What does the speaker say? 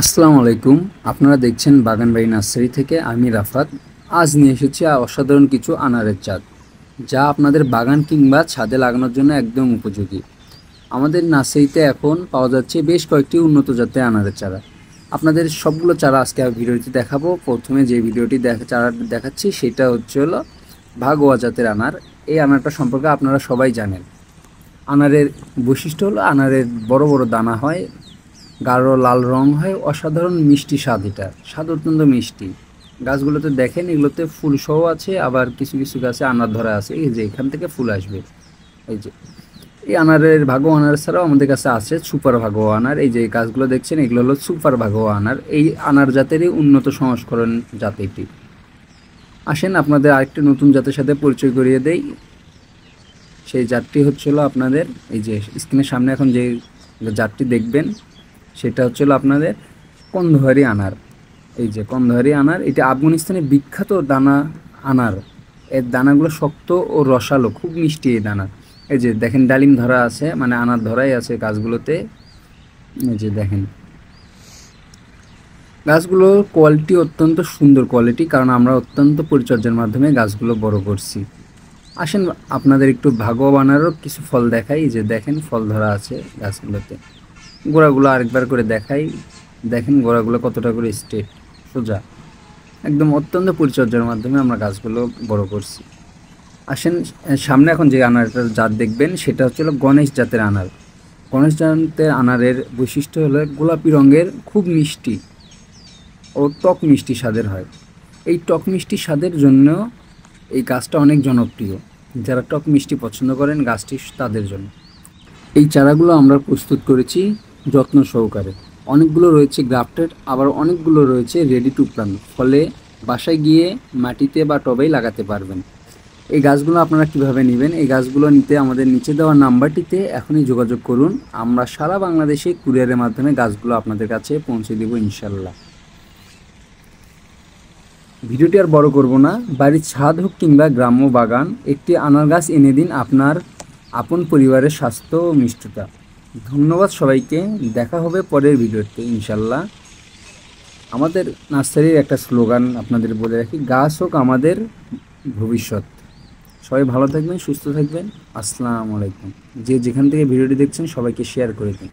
আসসালামু আলাইকুম। আপনারা দেখছেন বাগানবাড়ি নার্সারি থেকে আমি রাফাত। আজ নিয়ে এসেছি অসাধারণ কিছু আনারের চারা, যা আপনাদের বাগান কিংবা ছাদে লাগানোর জন্য একদম উপযোগী। আমাদের নার্সারিতে এখন পাওয়া যাচ্ছে বেশ কয়েকটি উন্নত জাতের আনারের চারা। আপনাদের সবগুলো চারা আজকে ভিডিওটি দেখাবো। প্রথমে যে ভিডিওটি চারা দেখাচ্ছি সেটা হলো ভাগোয়া জাতের আনার। এই আনারটা সম্পর্কে আপনারা সবাই জানেন। আনারের বৈশিষ্ট্য হলো আনারের বড় বড় দানা হয়, গাঢ় লাল রং হয়, অসাধারণ মিষ্টি স্বাদ। এটা স্বাদ অত্যন্ত মিষ্টি। গাছগুলোতে দেখেন এগুলোতে ফুল সহ আছে, আবার কিছু কিছু গাছে আনার ধরা আছে। এই যে এখান থেকে ফুল আসবে। এই যে এই আনারের ভাগোয়া আনার ছাড়াও আমাদের কাছে আছে সুপার ভাগোয়া আনার। এই যে গাছগুলো দেখছেন এগুলো হলো সুপার ভাগোয়া আনার। এই আনার জাতেরই উন্নত সংস্করণ জাত এটি। আসেন আপনাদের আরেকটি নতুন জাতের সাথে পরিচয় করিয়ে দেই। সেই জাতটি হচ্ছিল আপনাদের এই যে স্ক্রিনের সামনে এখন যে জাতটি দেখবেন সেটা হচ্ছিল আপনাদের কন্দহারি আনার। এই যে কন্দহারি আনার, এটা আফগানিস্তানের বিখ্যাত দানা আনার। এর দানাগুলো শক্ত ও রসালো, খুব মিষ্টি এই দানা। এই যে দেখেন ডালিম ধরা আছে, মানে আনার ধরাই আছে গাছগুলোতে। এই যে দেখেন গাছগুলোর কোয়ালিটি অত্যন্ত সুন্দর কোয়ালিটি, কারণ আমরা অত্যন্ত পরিচর্যার মাধ্যমে গাছগুলো বড় করছি। আসেন আপনাদের একটু ভাগোয়া আনারও কিছু ফল দেখাই। যে দেখেন ফল ধরা আছে গাছগুলোতে। গোড়াগুলো আরেকবার করে দেখাই। দেখেন গোড়াগুলো কতটা করে স্ট্রেট সোজা, একদম অত্যন্ত পরিচর্যার মাধ্যমে আমরা গাছগুলো বড় করছি। আসেন সামনে এখন যে আনারটার জাত দেখবেন সেটা হচ্ছিল গণেশ জাতের আনার। গণেশ জাতের আনারের বৈশিষ্ট্য হলো গোলাপি রঙের, খুব মিষ্টি ও টক মিষ্টি স্বাদের হয়। এই টক মিষ্টি স্বাদের জন্য এই গাছটা অনেক জনপ্রিয়। যারা টক মিষ্টি পছন্দ করেন গাছটি তাদের জন্য। এই চারাগুলো আমরা প্রস্তুত করেছি যত্ন সহকারে। অনেকগুলো রয়েছে গ্রাফটেড, আবার অনেকগুলো রয়েছে রেডি টু প্ল্যান্ট, ফলে বাসায় গিয়ে মাটিতে বা টবেই লাগাতে পারবেন। এই গাছগুলো আপনারা কিভাবে নেবেন? এই গাছগুলো নিতে আমাদের নিচে দেওয়া নাম্বারটিতে এখনই যোগাযোগ করুন। আমরা সারা বাংলাদেশে কুরিয়ারের মাধ্যমে গাছগুলো আপনাদের কাছে পৌঁছে দেব ইনশাল্লাহ। ভিডিওটি আর বড় করব না। বাড়ির ছাদ হোক কিংবা গ্রাম্য বাগান, একটি আনার গাছ এনে দিন আপনার আপন পরিবারের স্বাস্থ্য ও মিষ্টতা। ধন্যবাদ সবাইকে। দেখা হবে পরের ভিডিওতে ইনশাল্লাহ। আমাদের নার্সারির একটা স্লোগান আপনাদের বলে রাখি, গাছ হোক আমাদের ভবিষ্যৎ। সবাই ভালো থাকবেন, সুস্থ থাকবেন। আসসালামু আলাইকুম। যে যেখান থেকে ভিডিওটি দেখছেন সবাইকে শেয়ার করে দিন।